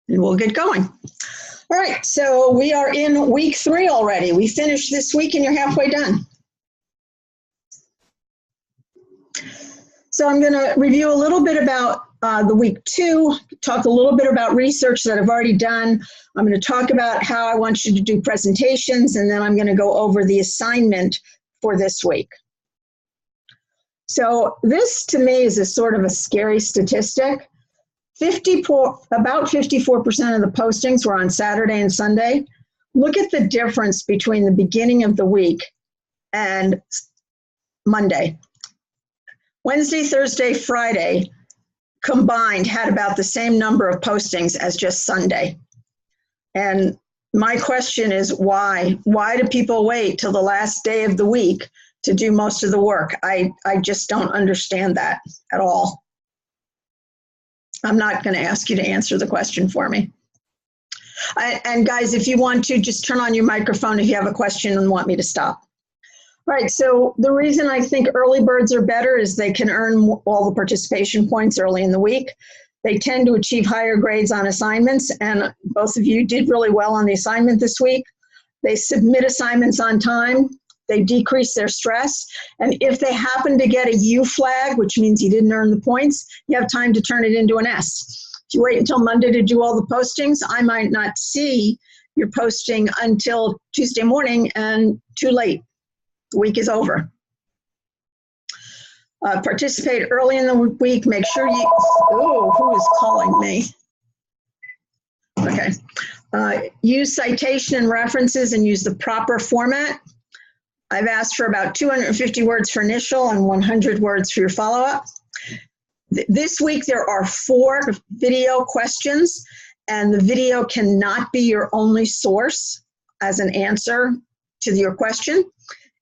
and we'll get going. All right, so we are in week 3 already. We finished this week and you're halfway done. So I'm going to review a little bit about the week 2, talk a little bit about research that I've already done. I'm going to talk about how I want you to do presentations, and then I'm going to go over the assignment for this week. So this to me is a sort of a scary statistic. About 54% of the postings were on Saturday and Sunday. Look at the difference between the beginning of the week and Monday. Wednesday, Thursday, Friday combined had about the same number of postings as just Sunday. And my question is why? Why do people wait till the last day of the week to do most of the work? I just don't understand that at all. I'm not going to ask you to answer the question for me. And guys, if you want to, just turn on your microphone if you have a question and want me to stop. All right, so the reason I think early birds are better is they can earn all the participation points early in the week. They tend to achieve higher grades on assignments, and both of you did really well on the assignment this week. They submit assignments on time. They decrease their stress, and if they happen to get a U flag, which means you didn't earn the points, you have time to turn it into an S. If you wait until Monday to do all the postings, I might not see your posting until Tuesday morning, and too late. The week is over. Participate early in the week. Make sure you, oh, who is calling me? Okay. Use citation and references and use the proper format. I've asked for about 250 words for initial and 100 words for your follow-up. This week there are 4 video questions, and the video cannot be your only source as an answer to your question.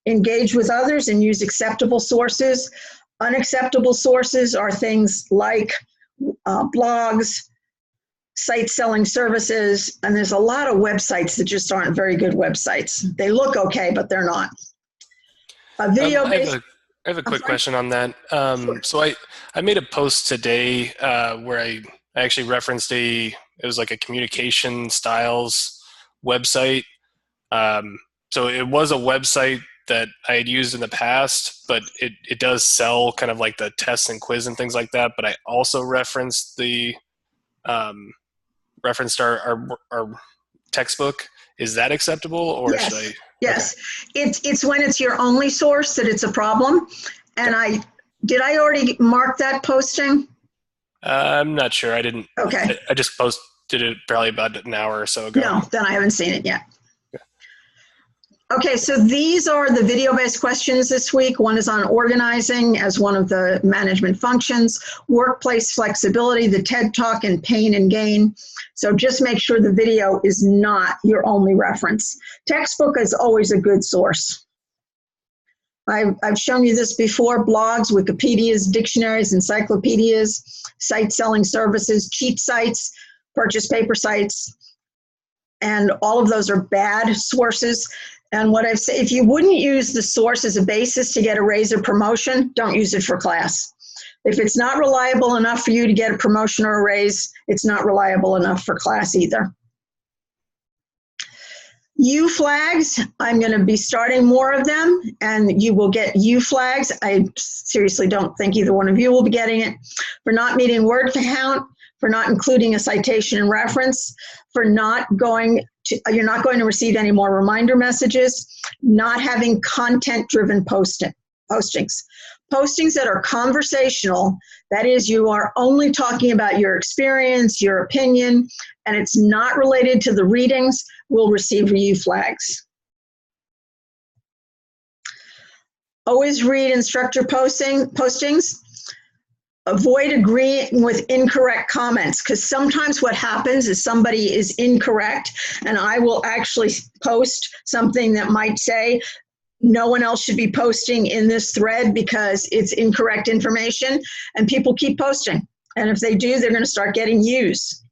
Engage with others and use acceptable sources. Unacceptable sources are things like blogs, site selling services, and there's a lot of websites that just aren't very good websites. They look okay, but they're not. I have a quick question on that. Sure. So I made a post today where I actually referenced it was like a communication styles website. So it was a website that I had used in the past, but it does sell kind of like the tests and quiz and things like that. But I also referenced our textbook. Is that acceptable, or yes. should I? Yes, okay. It's when it's your only source that it's a problem. And did I already mark that posting? I'm not sure. I didn't. Okay. I just posted it probably about an hour or so ago. No, then I haven't seen it yet. Okay, so these are the video-based questions this week. One is on organizing as one of the management functions, workplace flexibility, the TED Talk, and pain and gain. So just make sure the video is not your only reference. Textbook is always a good source. I've shown you this before: blogs, Wikipedias, dictionaries, encyclopedias, site selling services, cheap sites, purchase paper sites, and all of those are bad sources. And what I've said, if you wouldn't use the source as a basis to get a raise or promotion, don't use it for class. If it's not reliable enough for you to get a promotion or a raise, it's not reliable enough for class either. U flags, I'm going to be starting more of them, and you will get U flags. I seriously don't think either one of you will be getting it. For not meeting word count, for not including a citation and reference, for you're not going to receive any more reminder messages, not having content-driven postings. Postings that are conversational, that is, you are only talking about your experience, your opinion, and it's not related to the readings, will receive U flags. Always read instructor postings. Avoid agreeing with incorrect comments, because sometimes what happens is somebody is incorrect, and I will actually post something that might say, no one else should be posting in this thread because it's incorrect information, and people keep posting. And if they do, they're going to start getting used.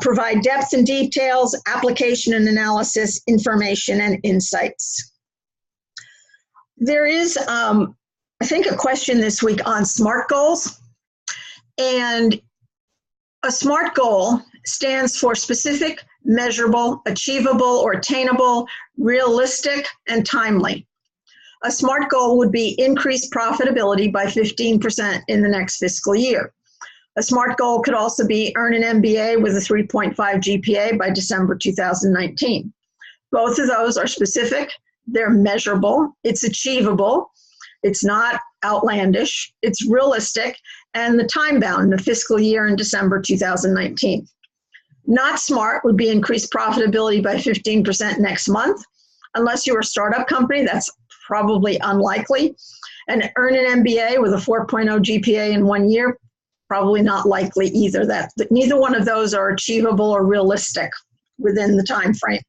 Provide depth and details, application and analysis, information and insights. There is, I think, a question this week on SMART goals. And a SMART goal stands for specific, measurable, achievable, or attainable, realistic, and timely. A SMART goal would be increase profitability by 15% in the next fiscal year. A SMART goal could also be earn an MBA with a 3.5 GPA by December 2019. Both of those are specific, they're measurable, it's achievable, it's not outlandish, it's realistic, and the time bound, the fiscal year in December 2019. Not SMART would be increase profitability by 15% next month. Unless you're a startup company, that's probably unlikely. And earn an MBA with a 4.0 GPA in 1 year, probably not likely either. Neither one of those are achievable or realistic within the time frame.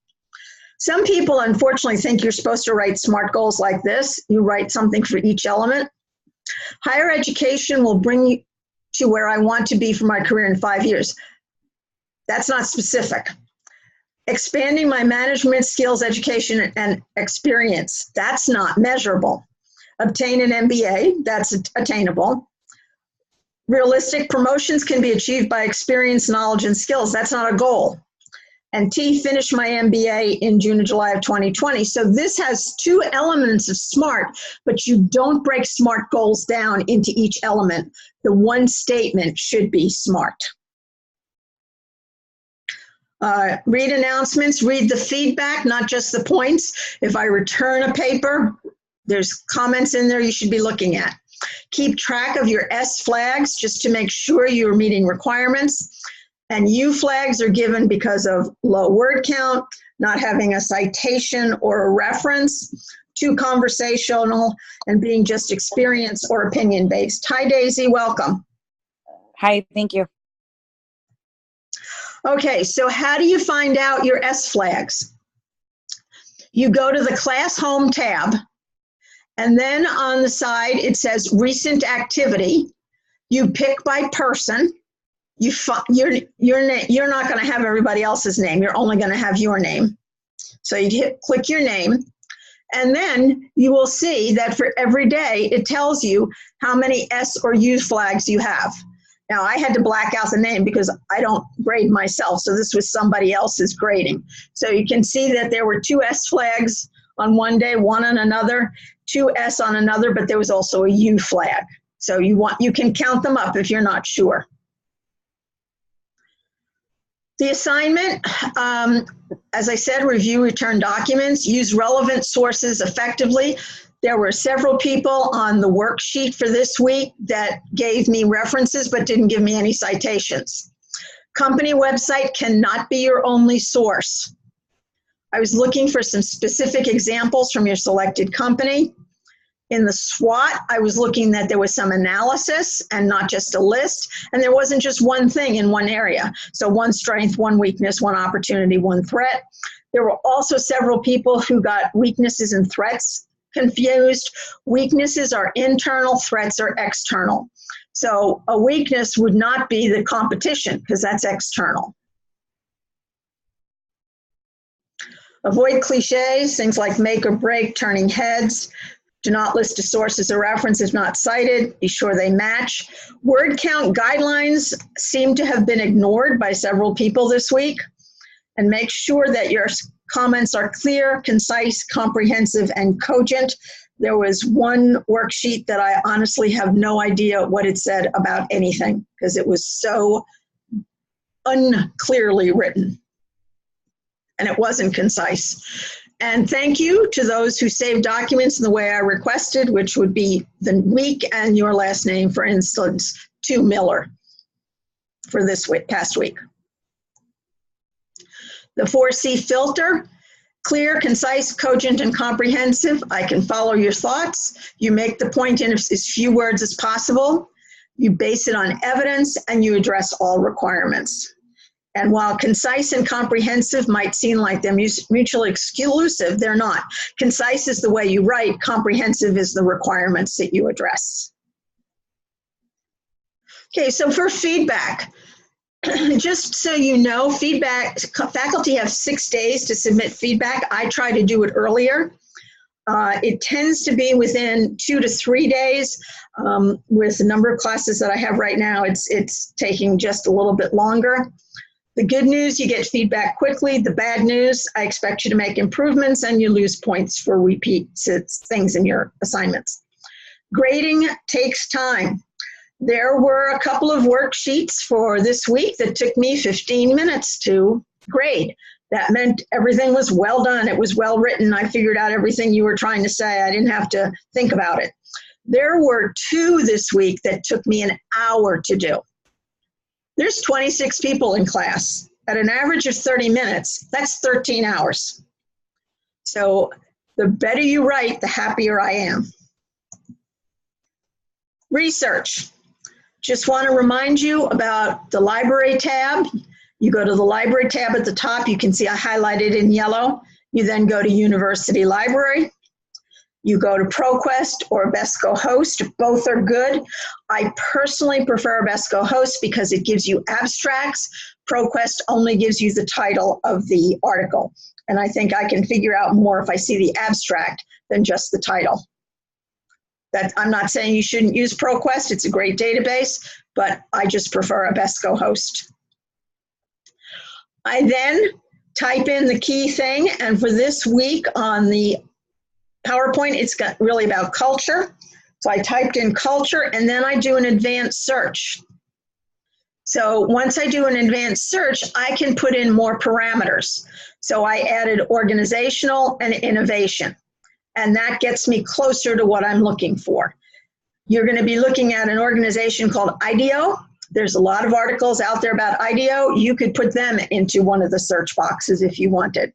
Some people unfortunately think you're supposed to write SMART goals like this. You write something for each element. Higher education will bring you to where I want to be for my career in 5 years. That's not specific. Expanding my management skills, education, and experience, that's not measurable. Obtain an MBA, that's attainable. Realistic promotions can be achieved by experience, knowledge, and skills. That's not a goal. And T, finish my MBA in June or July of 2020. So this has two elements of SMART, but you don't break SMART goals down into each element. The one statement should be SMART. Read announcements, read the feedback, not just the points. If I return a paper, there's comments in there you should be looking at. Keep track of your S flags just to make sure you're meeting requirements. And U flags are given because of low word count, not having a citation or a reference, too conversational, and being just experience or opinion based. Hi, Daisy, welcome. Hi, thank you. Okay, so how do you find out your S flags? You go to the class home tab, and then on the side it says recent activity. You pick by person. You're not going to have everybody else's name. You're only going to have your name. So you click your name, and then you will see that for every day it tells you how many S or U flags you have. Now, I had to black out the name because I don't grade myself, so this was somebody else's grading. So you can see that there were 2 S flags on one day, 1 on another, 2 S on another, but there was also a U flag. So you can count them up if you're not sure. The assignment, as I said, review return documents, use relevant sources effectively. There were several people on the worksheet for this week that gave me references but didn't give me any citations. Company website cannot be your only source. I was looking for some specific examples from your selected company. In the SWOT, I was looking that there was some analysis and not just a list, and there wasn't just one thing in one area. So one strength, one weakness, one opportunity, one threat. There were also several people who got weaknesses and threats confused. Weaknesses are internal, threats are external. So a weakness would not be the competition because that's external. Avoid cliches, things like make or break, turning heads. Do not list a source as a reference if not cited. Be sure they match. Word count guidelines seem to have been ignored by several people this week. And make sure that your comments are clear, concise, comprehensive, and cogent. There was one worksheet that I honestly have no idea what it said about anything because it was so unclearly written. And it wasn't concise. And thank you to those who saved documents in the way I requested, which would be the week and your last name, for instance, to Miller for this week, past week. The 4C filter, clear, concise, cogent, and comprehensive. I can follow your thoughts. You make the point in as few words as possible. You base it on evidence, and you address all requirements. And while concise and comprehensive might seem like they're mutually exclusive, they're not. Concise is the way you write. Comprehensive is the requirements that you address. Okay, so for feedback, just so you know, feedback, faculty have 6 days to submit feedback. I try to do it earlier. It tends to be within 2 to 3 days. With the number of classes that I have right now, it's taking just a little bit longer. The good news, you get feedback quickly. The bad news, I expect you to make improvements and you lose points for repeat things in your assignments. Grading takes time. There were a couple of worksheets for this week that took me 15 minutes to grade. That meant everything was well done. It was well written. I figured out everything you were trying to say. I didn't have to think about it. There were 2 this week that took me an hour to do. There's 26 people in class. At an average of 30 minutes, that's 13 hours. So the better you write, the happier I am. Research. Just want to remind you about the library tab. You go to the library tab at the top. You can see I highlighted in yellow. You then go to University Library. You go to ProQuest or BESCO Host. Both are good. I personally prefer BESCO Host because it gives you abstracts. ProQuest only gives you the title of the article. And I think I can figure out more if I see the abstract than just the title. I'm not saying you shouldn't use ProQuest. It's a great database, but I just prefer a BESCO Host. I then type in the key thing, and for this week on the PowerPoint, it's got really about culture. So I typed in culture, and then I do an advanced search. So once I do an advanced search, I can put in more parameters. So I added organizational and innovation, and that gets me closer to what I'm looking for. You're going to be looking at an organization called IDEO. There's a lot of articles out there about IDEO. You could put them into one of the search boxes if you wanted.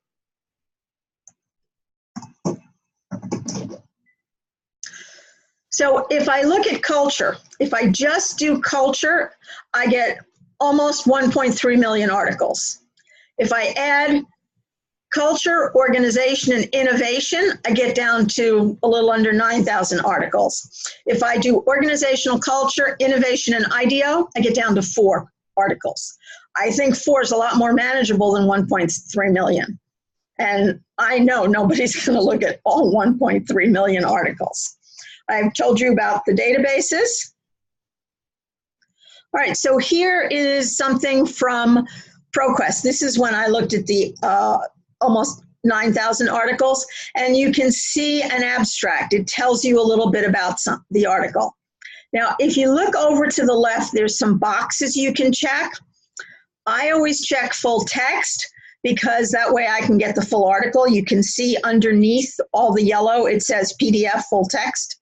So if I look at culture, if I just do culture, I get almost 1.3 million articles. If I add culture, organization, and innovation, I get down to a little under 9,000 articles. If I do organizational culture, innovation, and IDEO, I get down to 4 articles. I think 4 is a lot more manageable than 1.3 million. And I know nobody's going to look at all 1.3 million articles. I've told you about the databases. All right, so here is something from ProQuest. This is when I looked at the almost 9,000 articles, and you can see an abstract. It tells you a little bit about the article. Now, if you look over to the left, there's some boxes you can check. I always check full text because that way I can get the full article. You can see underneath all the yellow, it says PDF full text.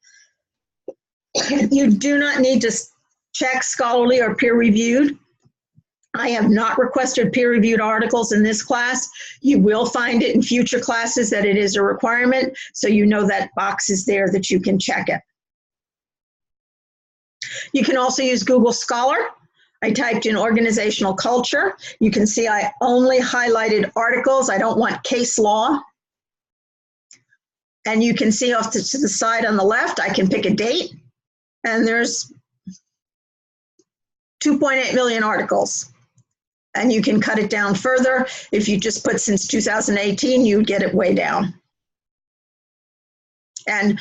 You do not need to check scholarly or peer-reviewed. I have not requested peer-reviewed articles in this class. You will find it in future classes that it is a requirement, so you know that box is there that you can check it. You can also use Google Scholar. I typed in organizational culture. You can see I only highlighted articles. I don't want case law. And you can see off to the side on the left, I can pick a date, and there's 2.8 million articles. And you can cut it down further. If you just put since 2018, you'd get it way down. And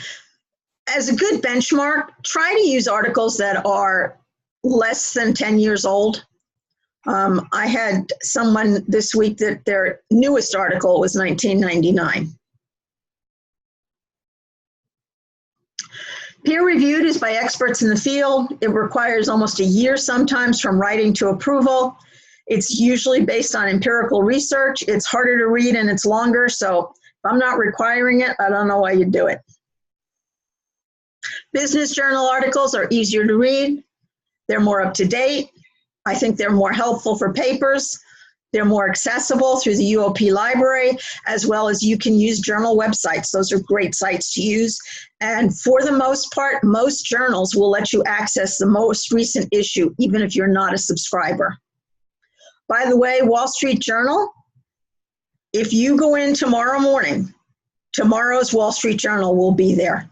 as a good benchmark, try to use articles that are less than 10 years old. I had someone this week that their newest article was 1999. Peer-reviewed is by experts in the field. It requires almost a year sometimes from writing to approval. It's usually based on empirical research. It's harder to read and it's longer, so if I'm not requiring it, I don't know why you do it. Business journal articles are easier to read. They're more up to date. I think they're more helpful for papers. They're more accessible through the UOP library, as well as you can use journal websites. Those are great sites to use. And for the most part, most journals will let you access the most recent issue, even if you're not a subscriber. By the way, Wall Street Journal, if you go in tomorrow morning, tomorrow's Wall Street Journal will be there.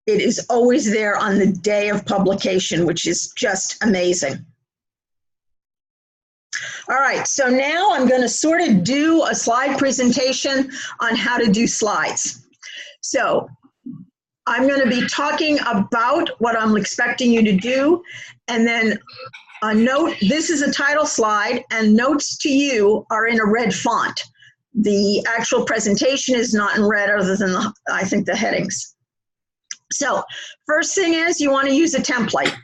It is always there on the day of publication, which is just amazing. All right, so now I'm going to sort of do a slide presentation on how to do slides. So I'm going to be talking about what I'm expecting you to do, and then Note, this is a title slide, and notes to you are in a red font. The actual presentation is not in red other than, I think, the headings. So first thing is you want to use a template.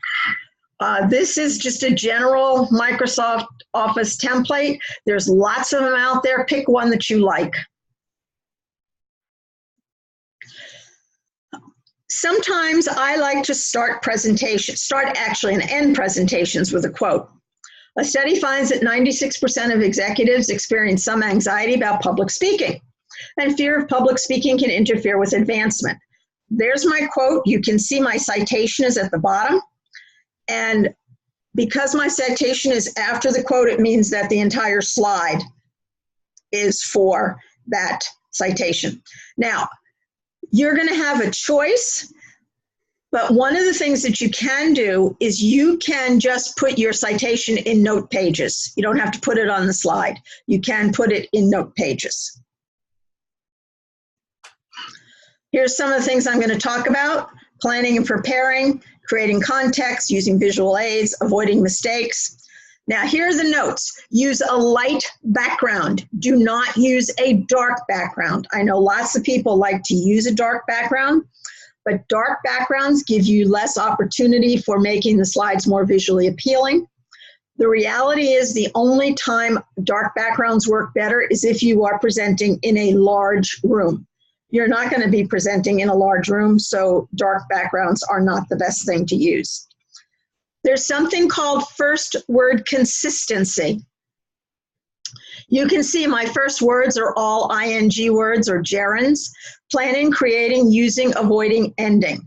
This is just a general Microsoft Office template. There's lots of them out there. Pick one that you like. Sometimes I like to start actually and end presentations with a quote. A study finds that 96% of executives experience some anxiety about public speaking, and fear of public speaking can interfere with advancement. There's my quote. You can see my citation is at the bottom. And because my citation is after the quote, it means that the entire slide is for that citation. Now, you're going to have a choice, but one of the things that you can do is you can just put your citation in note pages. You don't have to put it on the slide. You can put it in note pages. Here's some of the things I'm going to talk about: planning and preparing, creating context, using visual aids, avoiding mistakes. Now, here are the notes. Use a light background. Do not use a dark background. I know lots of people like to use a dark background, but dark backgrounds give you less opportunity for making the slides more visually appealing. The reality is the only time dark backgrounds work better is if you are presenting in a large room. You're not going to be presenting in a large room, so dark backgrounds are not the best thing to use. There's something called first word consistency. You can see my first words are all ing words or gerunds: planning, creating, using, avoiding, ending.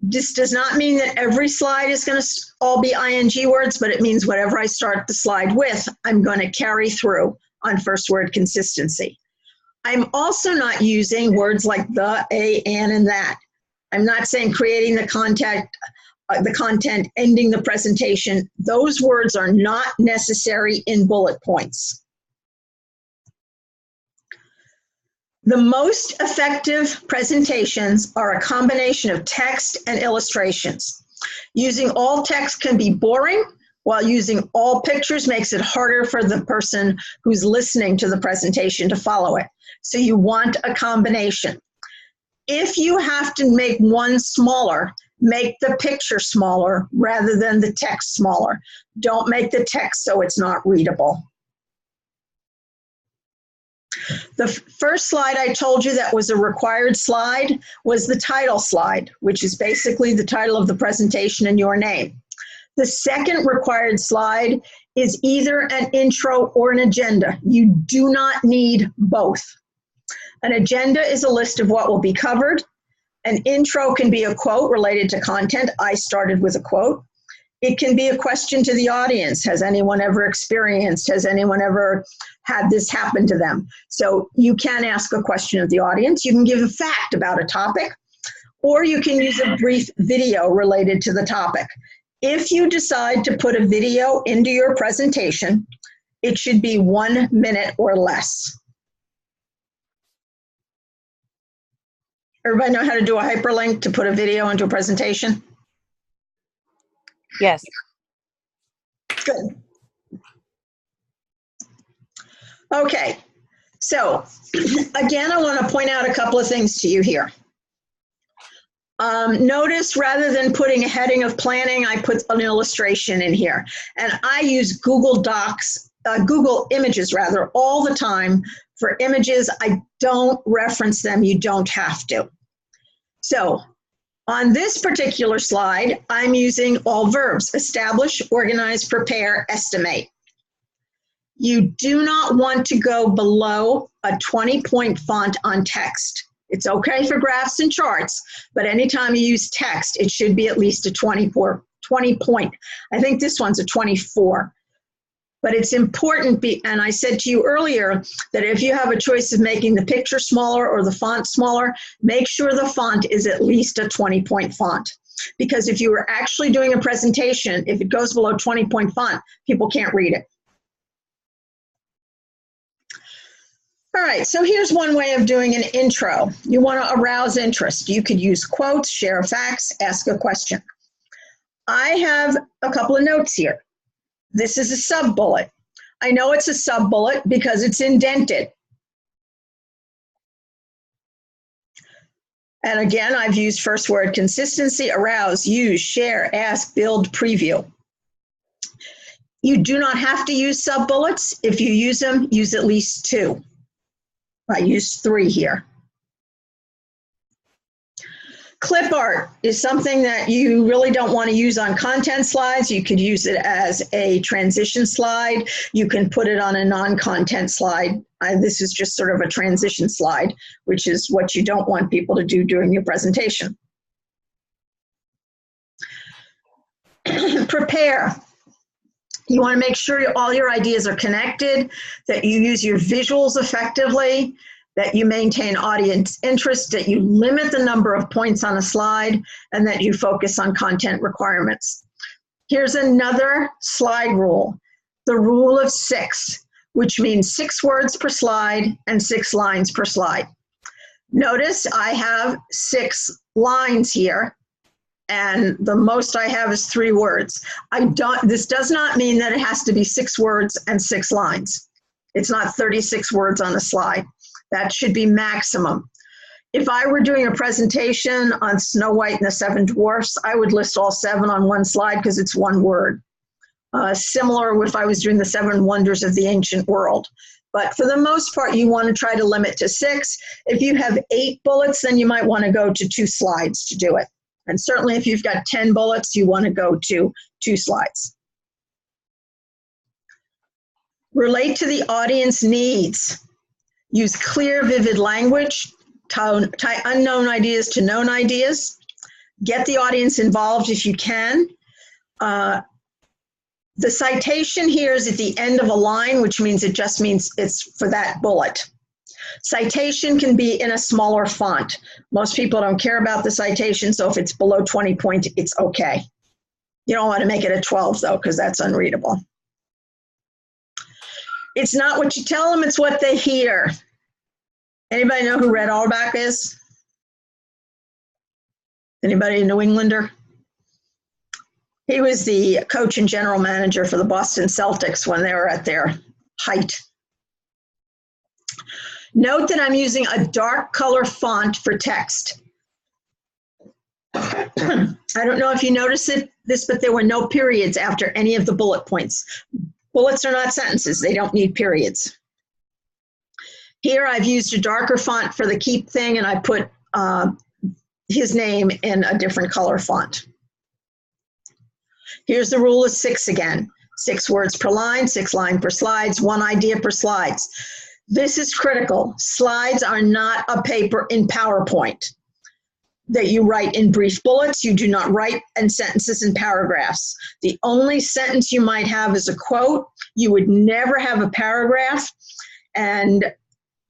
This does not mean that every slide is going to all be ing words, but it means whatever I start the slide with, I'm going to carry through on first word consistency. I'm also not using words like the, a, and that. I'm not saying creating the content, ending the presentation. Those words are not necessary in bullet points. The most effective presentations are a combination of text and illustrations. Using all text can be boring, while using all pictures makes it harder for the person who's listening to the presentation to follow it. So you want a combination. If you have to make one smaller, make the picture smaller rather than the text smaller. Don't make the text so it's not readable. The first slide I told you that was a required slide was the title slide, which is basically the title of the presentation and your name. The second required slide is either an intro or an agenda. You do not need both. An agenda is a list of what will be covered. An intro can be a quote related to content. I started with a quote. It can be a question to the audience. Has anyone ever experienced? Has anyone ever had this happen to them? So you can ask a question of the audience. You can give a fact about a topic, or you can use a brief video related to the topic. If you decide to put a video into your presentation, it should be 1 minute or less. Everybody know how to do a hyperlink to put a video into a presentation? Yes. Good. Okay, so again, I want to point out a couple of things to you here. Notice rather than putting a heading of planning, I put an illustration in here. And I use Google Docs, Google Images rather, all the time for images. I don't reference them. You don't have to. So on this particular slide, I'm using all verbs: establish, organize, prepare, estimate. You do not want to go below a 20-point font on text. It's okay for graphs and charts, but anytime you use text, it should be at least a 20 point. I think this one's a 24. But it's important, and I said to you earlier, that if you have a choice of making the picture smaller or the font smaller, make sure the font is at least a 20-point font. Because if you were actually doing a presentation, if it goes below 20-point font, people can't read it. All right, so here's one way of doing an intro. You want to arouse interest. You could use quotes, share facts, ask a question. I have a couple of notes here. This is a sub-bullet. I know it's a sub-bullet because it's indented. And again, I've used first word consistency, arouse, use, share, ask, build, preview. You do not have to use sub-bullets. If you use them, use at least 2. I used 3 here. Clip art is something that you really don't want to use on content slides. You could use it as a transition slide. You can put it on a non-content slide. This is just sort of a transition slide, which is what you don't want people to do during your presentation. Prepare. You want to make sure all your ideas are connected, that you use your visuals effectively, that you maintain audience interest, that you limit the number of points on a slide, and that you focus on content requirements. Here's another slide rule, the rule of 6, which means 6 words per slide and 6 lines per slide. Notice I have 6 lines here, and the most I have is 3 words. This does not mean that it has to be 6 words and 6 lines. It's not 36 words on a slide. That should be maximum. If I were doing a presentation on Snow White and the 7 Dwarfs, I would list all 7 on one slide because it's 1 word. Similar if I was doing the 7 Wonders of the Ancient World. But for the most part, you want to try to limit to 6. If you have 8 bullets, then you might want to go to 2 slides to do it. And certainly if you've got 10 bullets, you want to go to 2 slides. Relate to the audience needs. Use clear, vivid language, tie unknown ideas to known ideas. Get the audience involved if you can. The citation here is at the end of a line, which means it just means it's for that bullet. Citation can be in a smaller font. Most people don't care about the citation, so if it's below 20 points, it's okay. You don't want to make it a 12 though, because that's unreadable. It's not what you tell them, it's what they hear. Anybody know who Red Auerbach is? Anybody a New Englander? He was the coach and general manager for the Boston Celtics when they were at their height. Note that I'm using a dark color font for text. I don't know if you noticed this, but there were no periods after any of the bullet points. Bullets are not sentences. They don't need periods. Here I've used a darker font for the keep thing, and I put his name in a different color font. Here's the rule of 6 again. 6 words per line, 6 lines per slides, 1 idea per slides. This is critical. Slides are not a paper in PowerPoint that you write in brief bullets. You do not write in sentences and paragraphs. The only sentence you might have is a quote. You would never have a paragraph, and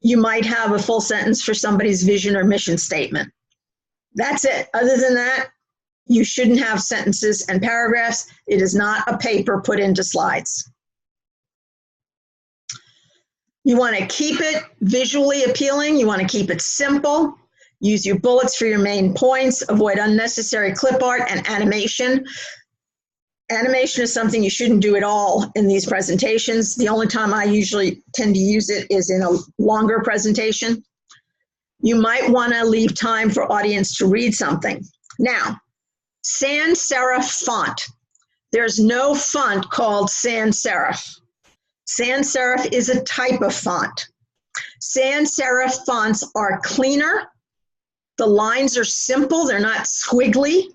you might have a full sentence for somebody's vision or mission statement. That's it. Other than that, you shouldn't have sentences and paragraphs. It is not a paper put into slides. You want to keep it visually appealing. You want to keep it simple. Use your bullets for your main points. Avoid unnecessary clip art and animation. Animation is something you shouldn't do at all in these presentations. The only time I usually tend to use it is in a longer presentation. You might want to leave time for audience to read something. Now, sans serif font. There's no font called sans serif. Sans serif is a type of font. Sans serif fonts are cleaner. The lines are simple, they're not squiggly,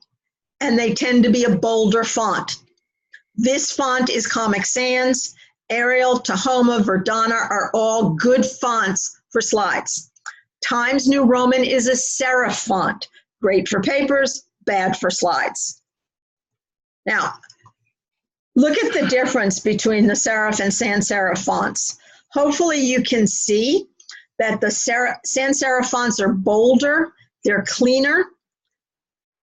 and they tend to be a bolder font. This font is Comic Sans. Arial, Tahoma, Verdana are all good fonts for slides. Times New Roman is a serif font. Great for papers, bad for slides. Now, look at the difference between the serif and sans serif fonts. Hopefully you can see that the sans serif fonts are bolder, they're cleaner.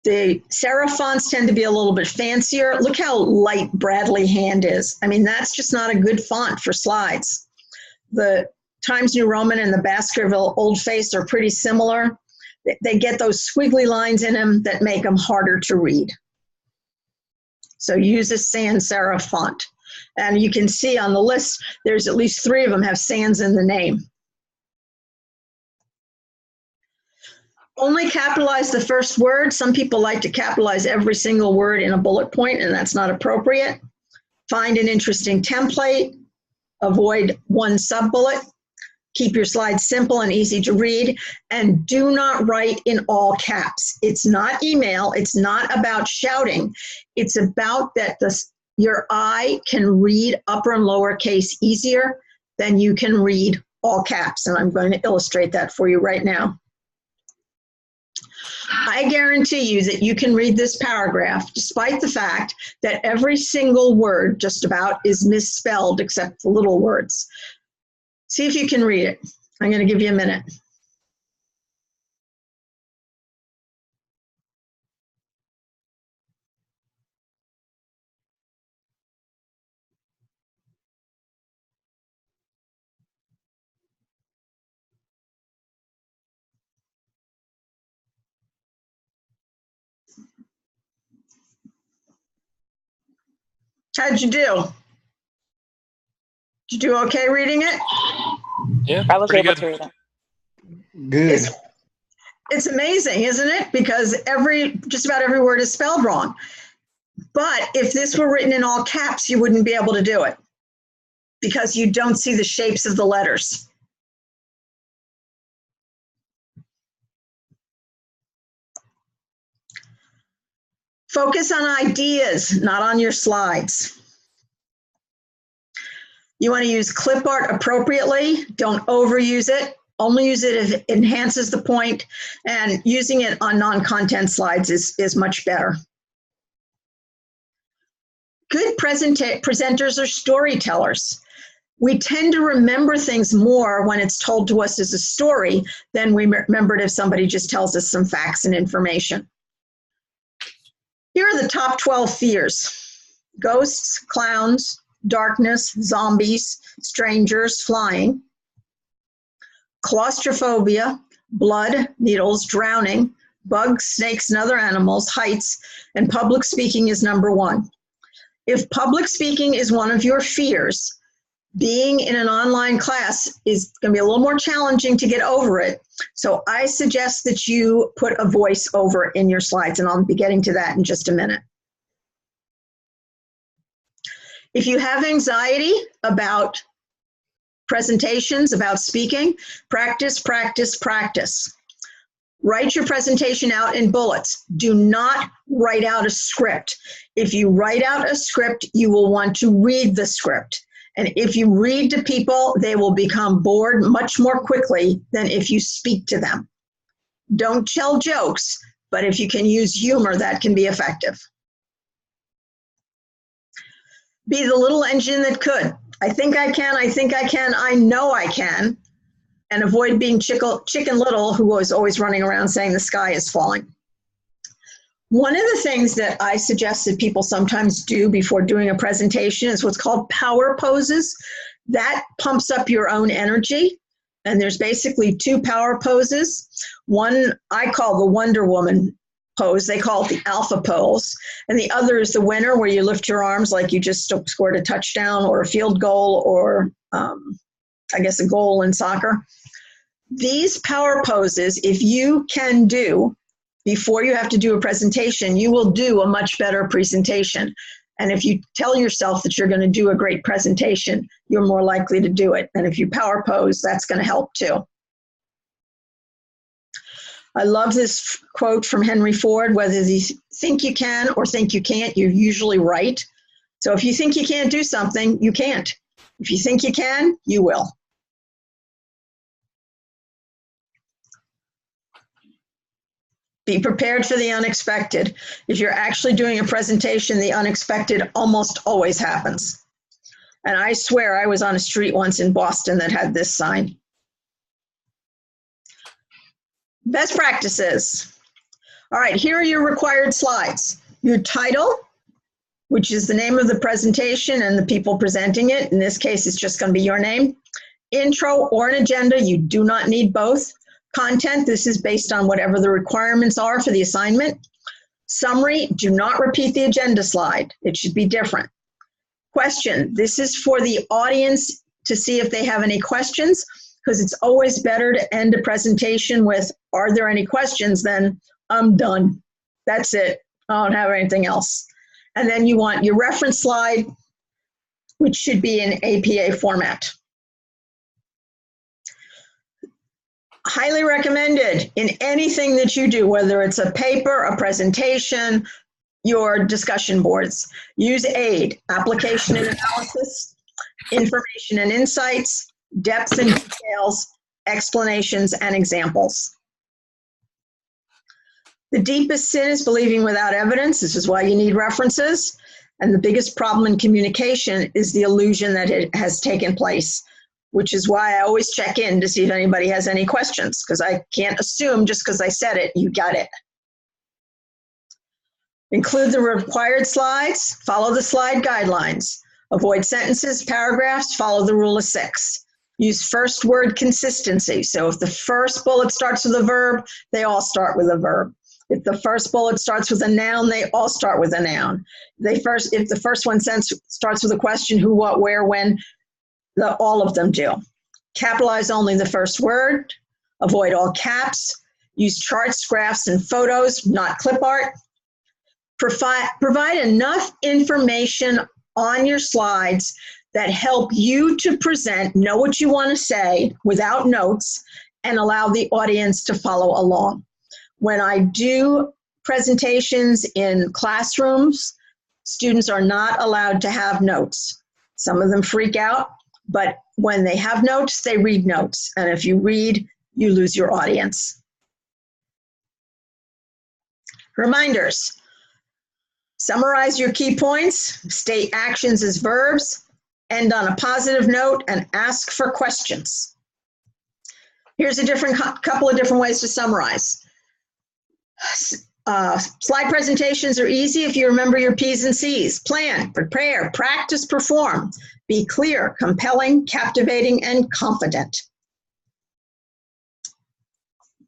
The serif fonts tend to be a little bit fancier. Look how light Bradley Hand is. I mean, that's just not a good font for slides. The Times New Roman and the Baskerville Old Face are pretty similar. They get those squiggly lines in them that make them harder to read. So use a sans serif font. And you can see on the list, there's at least 3 of them have sans in the name. Only capitalize the first word. Some people like to capitalize every single word in a bullet point, and that's not appropriate. Find an interesting template. Avoid one sub-bullet. Keep your slides simple and easy to read, and do not write in all caps. It's not email. It's not about shouting. It's about that your eye can read upper and lower case easier than you can read all caps, and I'm going to illustrate that for you right now. I guarantee you that you can read this paragraph despite the fact that every single word just about is misspelled except the little words. See if you can read it. I'm going to give you a minute. How'd you do? Did you do okay reading it? Yeah, I was pretty able good. to read it. Good. It's amazing, isn't it? Because just about every word is spelled wrong. But if this were written in all caps, you wouldn't be able to do it because you don't see the shapes of the letters. Focus on ideas, not on your slides. You want to use clip art appropriately. Don't overuse it. Only use it if it enhances the point, and using it on non-content slides is much better. Good presenters are storytellers. We tend to remember things more when it's told to us as a story than we remember it if somebody just tells us some facts and information. Here are the top 12 fears: ghosts, clowns, darkness, zombies, strangers, flying, claustrophobia, blood, needles, drowning, bugs, snakes, and other animals, heights, and public speaking is number 1. If public speaking is one of your fears, being in an online class is going to be a little more challenging to get over it. So I suggest that you put a voiceover in your slides, and I'll be getting to that in just a minute. If you have anxiety about presentations, about speaking, practice, practice, practice. Write your presentation out in bullets. Do not write out a script. If you write out a script, you will want to read the script. And if you read to people, they will become bored much more quickly than if you speak to them. Don't tell jokes, but if you can use humor, that can be effective. Be the little engine that could. I think I can, I think I can, I know I can. And avoid being Chicken Little, who was always running around saying the sky is falling. One of the things that I suggest that people sometimes do before doing a presentation is what's called power poses. That pumps up your own energy. And there's basically 2 power poses. One I call the Wonder Woman pose. They call it the alpha pose. And the other is the winner, where you lift your arms like you just scored a touchdown or a field goal, or I guess a goal in soccer. These power poses, if you can do before you have to do a presentation, you will do a much better presentation. And if you tell yourself that you're going to do a great presentation, you're more likely to do it. And if you power pose, that's going to help too. I love this quote from Henry Ford: whether you think you can or think you can't, you're usually right. So if you think you can't do something, you can't. If you think you can, you will. Be prepared for the unexpected. If you're actually doing a presentation, the unexpected almost always happens. And I swear I was on a street once in Boston that had this sign. Best practices. All right, here are your required slides. Your title, which is the name of the presentation and the people presenting it. In this case, it's just going to be your name. Intro or an agenda, you do not need both. Content, this is based on whatever the requirements are for the assignment. Summary, do not repeat the agenda slide. It should be different. Question, this is for the audience to see if they have any questions, because it's always better to end a presentation with, are there any questions, than I'm done. That's it. I don't have anything else. And then you want your reference slide, which should be in APA format. Highly recommended in anything that you do, whether it's a paper, a presentation, your discussion boards. Use AID, application and analysis, information and insights, depth and details, explanations and examples. The deepest sin is believing without evidence. This is why you need references. And the biggest problem in communication is the illusion that it has taken place, which is why I always check in to see if anybody has any questions, because I can't assume just because I said it, you got it. Include the required slides, follow the slide guidelines. Avoid sentences, paragraphs, follow the rule of 6. Use first word consistency. So if the first bullet starts with a verb, they all start with a verb. If the first bullet starts with a noun, they all start with a noun. If the first one starts with a question, who, what, where, when, all of them do. Capitalize only the first word. Avoid all caps. Use charts, graphs, and photos, not clip art. Provide enough information on your slides that help you to present, know what you want to say without notes, and allow the audience to follow along. When I do presentations in classrooms, students are not allowed to have notes. Some of them freak out, but when they have notes, they read notes. And if you read, you lose your audience. Reminders. Summarize your key points, state actions as verbs, end on a positive note, and ask for questions. Here's a couple of different ways to summarize. Slide presentations are easy if you remember your P's and C's. Plan, prepare, practice, perform. Be clear, compelling, captivating, and confident.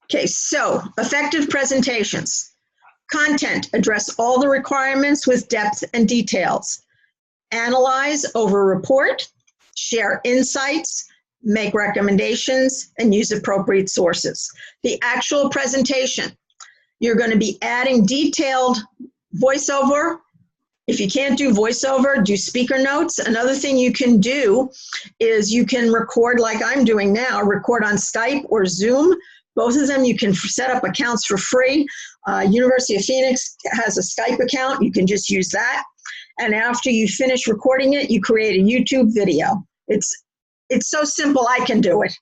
Okay, so effective presentations. Content, address all the requirements with depth and details. Analyze over report, share insights, make recommendations, and use appropriate sources. The actual presentation, you're going to be adding detailed voiceover. If you can't do voiceover, do speaker notes. Another thing you can do is you can record like I'm doing now, record on Skype or Zoom. Both of them you can set up accounts for free. University of Phoenix has a Skype account. You can just use that. And after you finish recording it, you create a YouTube video. It's so simple, I can do it.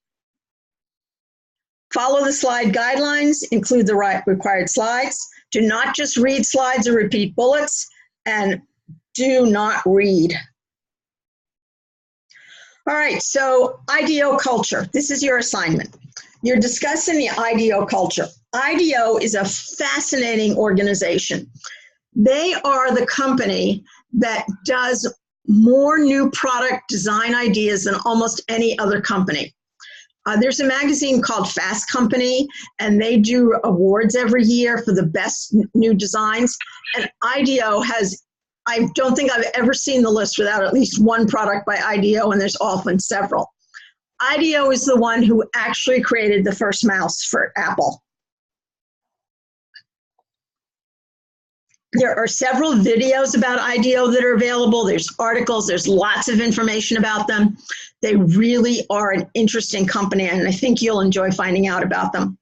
Follow the slide guidelines, include the required slides. Do not just read slides or repeat bullets, and do not read. All right, so IDEO culture. This is your assignment. You're discussing the IDEO culture. IDEO is a fascinating organization. They are the company that does more new product design ideas than almost any other company. There's a magazine called Fast Company, and they do awards every year for the best new designs. And IDEO has, I don't think I've ever seen the list without at least one product by IDEO, and there's often several. IDEO is the one who actually created the first mouse for Apple. There are several videos about IDEO that are available. There's articles, there's lots of information about them. They really are an interesting company, and I think you'll enjoy finding out about them.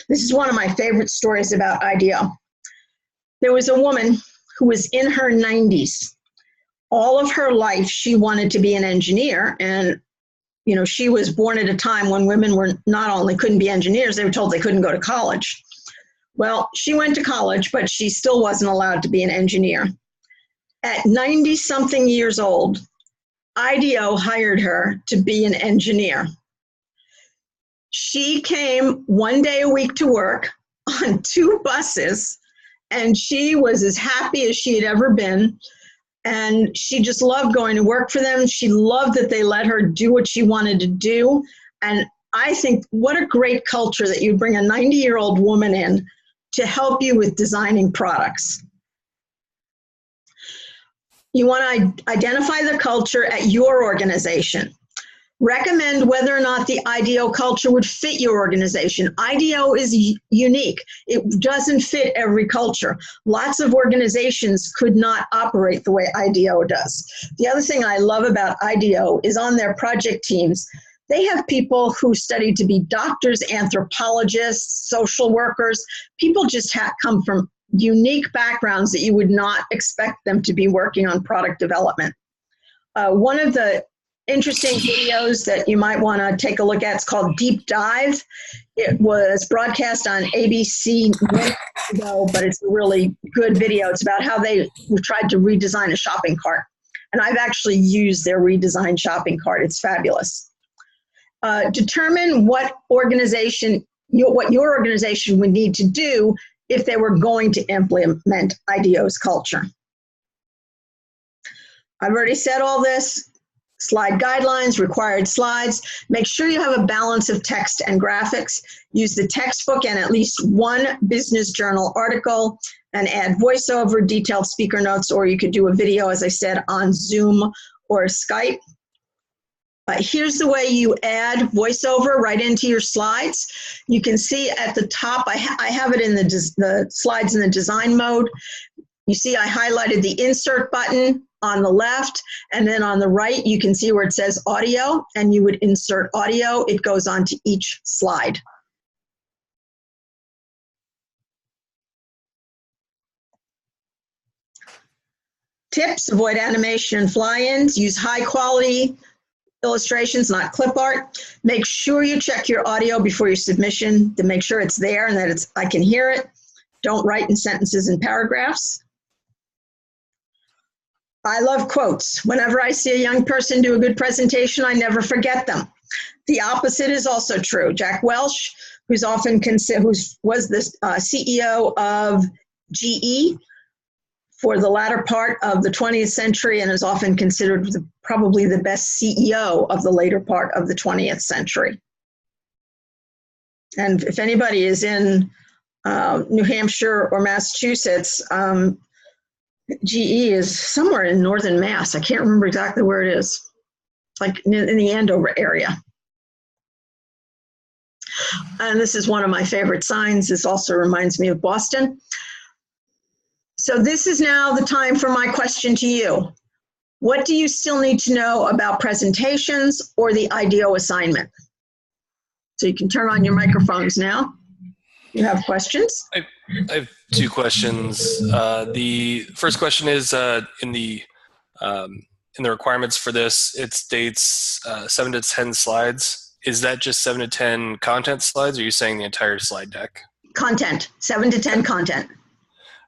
This is one of my favorite stories about IDEO. There was a woman who was in her 90s. All of her life, she wanted to be an engineer, and you know, she was born at a time when women were not only couldn't be engineers, they were told they couldn't go to college. Well, she went to college, but she still wasn't allowed to be an engineer. At 90-something years old, IDEO hired her to be an engineer. She came one day a week to work on 2 buses, and she was as happy as she had ever been. And she just loved going to work for them. She loved that they let her do what she wanted to do. And I think what a great culture that you bring a 90-year-old woman in to help you with designing products. You want to identify the culture at your organization. Recommend whether or not the IDEO culture would fit your organization. IDEO is unique. It doesn't fit every culture. Lots of organizations could not operate the way IDEO does. The other thing I love about IDEO is on their project teams, they have people who study to be doctors, anthropologists, social workers. People just come from unique backgrounds that you would not expect them to be working on product development. One of the interesting videos that you might want to take a look at, it's called Deep Dive. It was broadcast on ABC many years ago, but it's a really good video. It's about how they tried to redesign a shopping cart. And I've actually used their redesigned shopping cart. It's fabulous. Determine what your organization would need to do if they were going to implement IDEO's culture. I've already said all this. Slide guidelines, required slides. Make sure you have a balance of text and graphics. Use the textbook and at least one business journal article, and add voiceover, detailed speaker notes, or you could do a video, as I said, on Zoom or Skype. Here's the way you add voiceover right into your slides. You can see at the top, I have it in the slides in the design mode. You see I highlighted the insert button on the left, and then on the right you can see where it says audio, and you would insert audio. It goes onto each slide. Tips: avoid animation and fly-ins. Use high quality illustrations, not clip art. Make sure you check your audio before your submission to make sure it's there and that I can hear it. Don't write in sentences and paragraphs. I love quotes. Whenever I see a young person do a good presentation, I never forget them. The opposite is also true. Jack Welch, who's often was the CEO of GE for the latter part of the 20th century and is often considered probably the best CEO of the later part of the 20th century. And if anybody is in New Hampshire or Massachusetts, GE is somewhere in northern Mass. I can't remember exactly where it is. It's like in the Andover area. And this is one of my favorite signs. This also reminds me of Boston. So this is now the time for my question to you. What do you still need to know about presentations or the IDEO assignment? So you can turn on your microphones now. You have questions? I have two questions. The first question is in the requirements for this, it states 7 to 10 slides. Is that just 7 to 10 content slides, or are you saying the entire slide deck? Content, 7 to 10 content.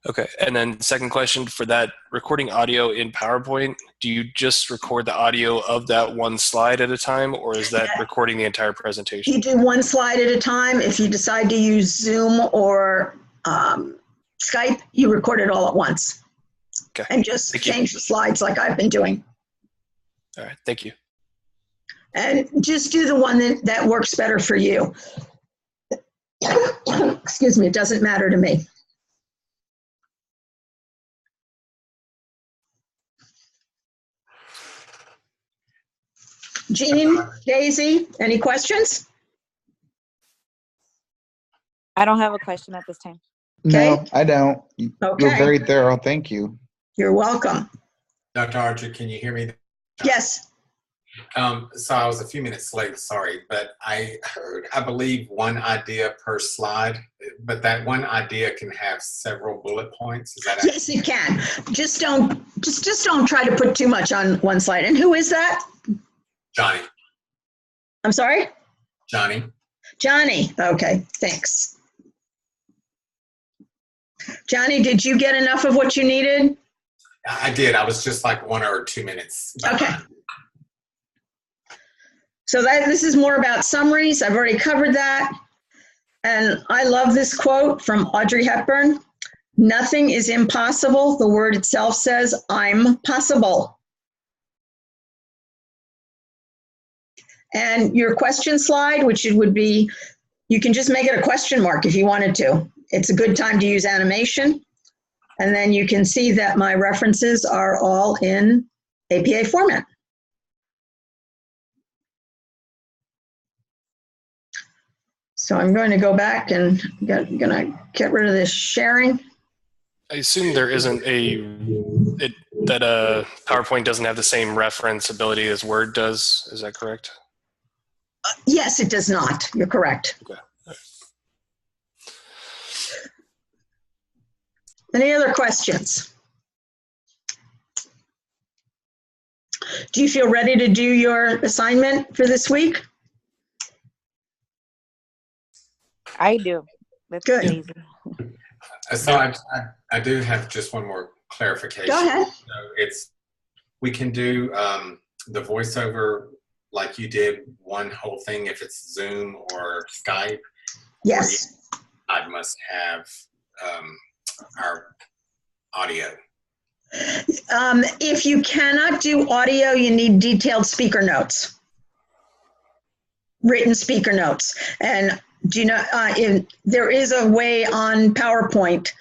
Okay, and then second question, for that recording audio in PowerPoint, do you just record the audio of that one slide at a time, or is that recording the entire presentation? You do one slide at a time. If you decide to use Zoom or Skype, you record it all at once. Okay. And just change the slides like I've been doing. All right, thank you. And just do the one that works better for you. Excuse me, it doesn't matter to me. Jean, Daisy, any questions? I don't have a question at this time. No, Okay. I don't. You're Okay. very thorough. Thank you. You're welcome. Dr. Archer, can you hear me? Yes. So I was a few minutes late, sorry, but I heard, I believe, one idea per slide, but that one idea can have several bullet points. Is that Yes, it can. Just don't try to put too much on one slide. And who is that? Johnny? I'm sorry? Johnny? Johnny. Okay, thanks. Johnny, did you get enough of what you needed? I did. I was just like 1 or 2 minutes behind. Okay. So this is more about summaries. I've already covered that. And I love this quote from Audrey Hepburn. Nothing is impossible. The word itself says, I'm possible. And your question slide, which it would be, you can just make it a question mark if you wanted to. it's a good time to use animation. And then you can see that my references are all in APA format. So I'm going to go back and going to get rid of this sharing. I assume there isn't that PowerPoint doesn't have the same reference ability as Word does. Is that correct? Yes, it does not. You're correct. Okay. Any other questions? Do you feel ready to do your assignment for this week? I do. That's Good. Daisy. So I do have just one more clarification. Go ahead. So we can do the voiceover like you did one whole thing if it's Zoom or Skype. Yes. I must have our audio. If you cannot do audio, you need detailed speaker notes, written speaker notes. And do you know, there is a way on PowerPoint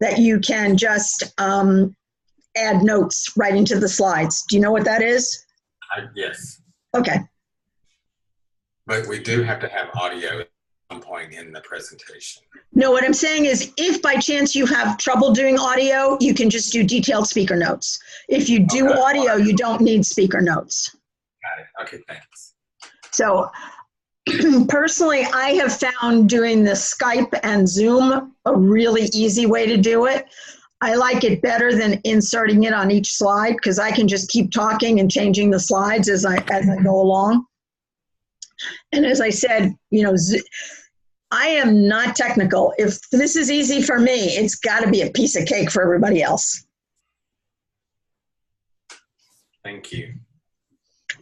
that you can just add notes right into the slides. Do you know what that is? Yes. Okay. But we do have to have audio at some point in the presentation. No, what I'm saying is if by chance you have trouble doing audio, you can just do detailed speaker notes. If you do Okay. audio, you don't need speaker notes. Got it. Okay, thanks. So personally, I have found doing the Skype and Zoom a really easy way to do it. I like it better than inserting it on each slide because I can just keep talking and changing the slides as I go along. And as I said, you know, I am not technical. If this is easy for me, it's got to be a piece of cake for everybody else. Thank you.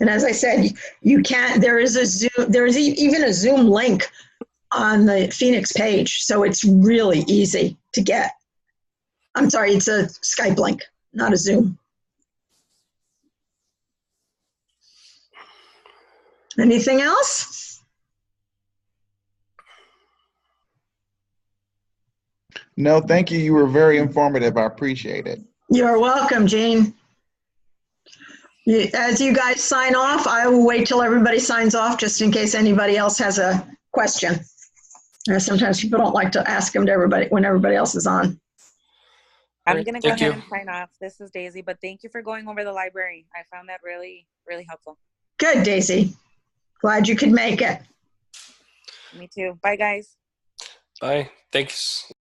And as I said, you can't, there is even a Zoom link on the Phoenix page. So it's really easy to get. I'm sorry, it's a Skype link, not a Zoom. Anything else? No, thank you. You were very informative. I appreciate it. You're welcome, Jean. As you guys sign off, I will wait till everybody signs off just in case anybody else has a question. Sometimes people don't like to ask them to everybody when everybody else is on. I'm Great. going to go Thank ahead you. and sign off. This is Daisy, but thank you for going over the library. I found that really, really helpful. Good, Daisy. Glad you could make it. Me too. Bye, guys. Bye. Thanks.